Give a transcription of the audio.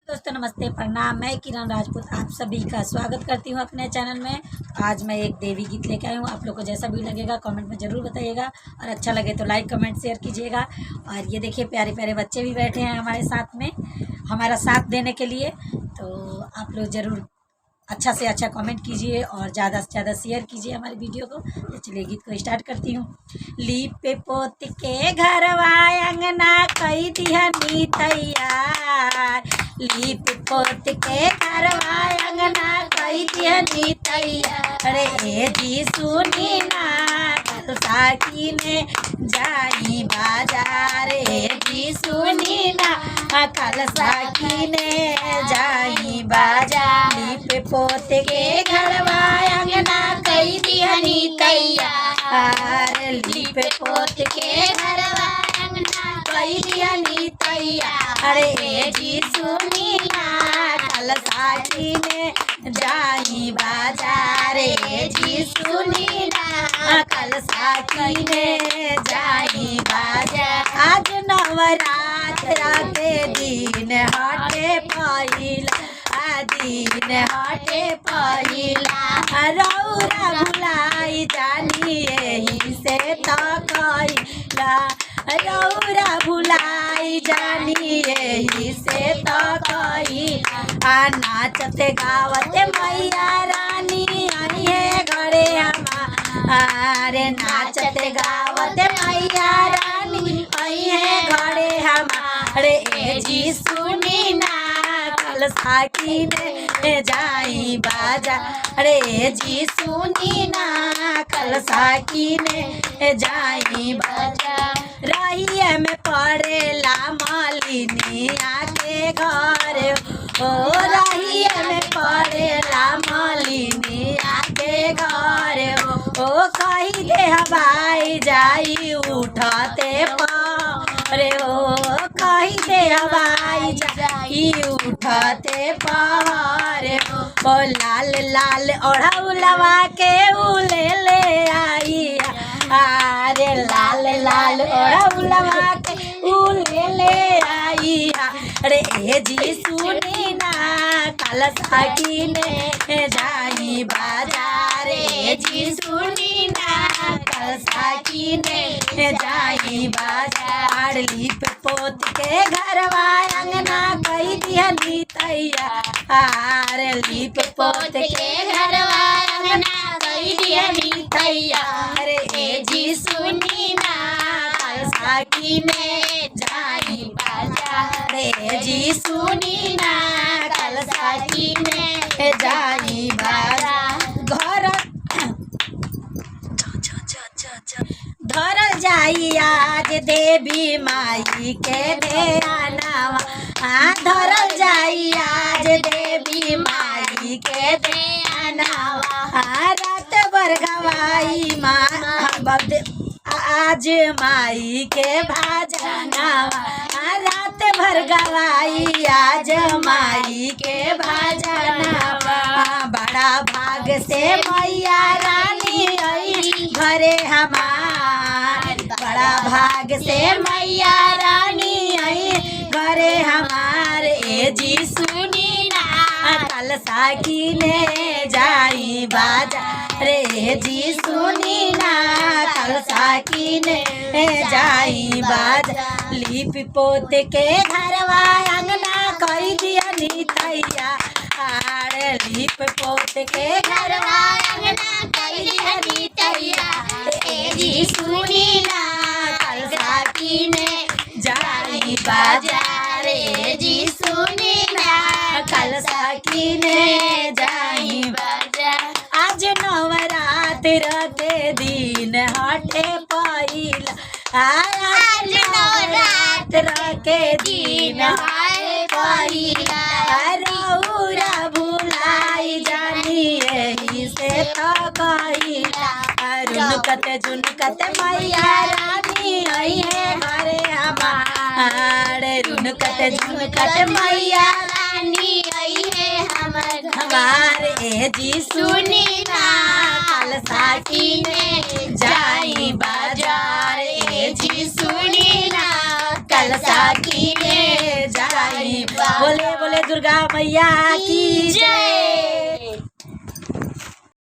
दोस्तों नमस्ते प्रणाम। मैं किरण राजपूत आप सभी का स्वागत करती हूं अपने चैनल में। आज मैं एक देवी गीत लेके आई हूं। आप लोग को जैसा भी लगेगा कमेंट में ज़रूर बताइएगा और अच्छा लगे तो लाइक कमेंट शेयर कीजिएगा। और ये देखिए प्यारे प्यारे बच्चे भी बैठे हैं हमारे साथ में, हमारा साथ देने के लिए। तो आप लोग ज़रूर अच्छा से अच्छा कमेंट कीजिए और ज़्यादा से ज़्यादा शेयर कीजिए हमारे वीडियो को। तो चलिए गीत को स्टार्ट करती हूँ। लीपे पोत के घरवा अंगना कई दिहनी तैयार, लीप पोत के घरवा अंगना कई दिहनी तैयार। अरे ए जी सुनी ना कल साकी ने जाई बाजार, ए जी सुनी ना कल साकी ने जाई बाजार। लीप पोत के घरवा अंगना कई दिहनी तैयार, लीप पोत के घरवा अंगना कई दिहनी तैयार। अरे ए जी सुनी ना कल साकी ने जाई बाजार, ए जी सुनी ना कल साकी ने जाई बाजार। आज नवरात्रा के दिन हटे पहिला, दिन हटे पहिला रौरा भुलाई जानी यही से तो कहिला, रौरा भुलाई जानी यही से तो कहिला। नाचते गावते मैया रानी आई है घरे हमारे, नाचते गावते मैया रानी आई है घरे हमारे। ए जी सुनी ना कल साकी ने जाई बाजार, अरे जी सुनी ना कल साकी ने जाई बाजार। रहिए में पड़ेला मालिनिया के घर, ओ रहिए में पड़ेला मालिनिया के घर। ओ कही दे हवाई जाई उठते पारे, ओ कही दे हवाई जाई उठते पहाड़। ओ लाल लाल ओढ़ौलवा के उले ले आई, अरे लाल लाल ओढ़ौलवा के उले ले आई। अरे ए जी सुनी ना कल साकी ने जाई बाजार, ए जी सुनी ना कल साकी ने जाई बाजार। लीप पोत के घरवा अंगना कई दिहनी तैयार, लीप पोत के घरवा अंगना कई दिहनी तैयार। ए जी सुनी ना कल साकी ने जाई बाजार, ए जी सुनी ना कल साकी ने जाई बाजार। घर धरल जाई आज देवी माई के ध्यानवा, धरल जाई आज देवी माई के ध्यानवा। रात भर गवाई माँ आज माई के भजनवा, रात भर गवाई आज माई के भजनवा। बड़ा भाग से मैया रानी आई घरे हमार, बड़ा भाग से मैया रानी आई घरे हमार। ए जी सुनी ना कल साकी ने जाई बाजार, रे जी सुनी ना कल साकी ने जाई बाजार। लीप पोत के घरवा अंगना कई दिहनी तैयार, लीप पोत के घरवा अंगना कई दिहनी तैयार। ए जी सुनी ना कल साकी ने जाई बाजार, ए जी सुनी ना कल साकी ने जाई बाजार। आज नवरात्र के दिन हटे पहिला, आज नवरात्र के दिन हटे पहिला रौरा भुलाई जानी यही से तो कहिला। रुनकत झुनकत मैया रानी आई है घरे हमारे, रुनकत झुनकत मैया रानी आई है हमारे। ए जी सुनी ना कल साकी ने जाई बाजार, ए जी सुनी ना कल साकी ने जाई। बोले बोले दुर्गा मैया की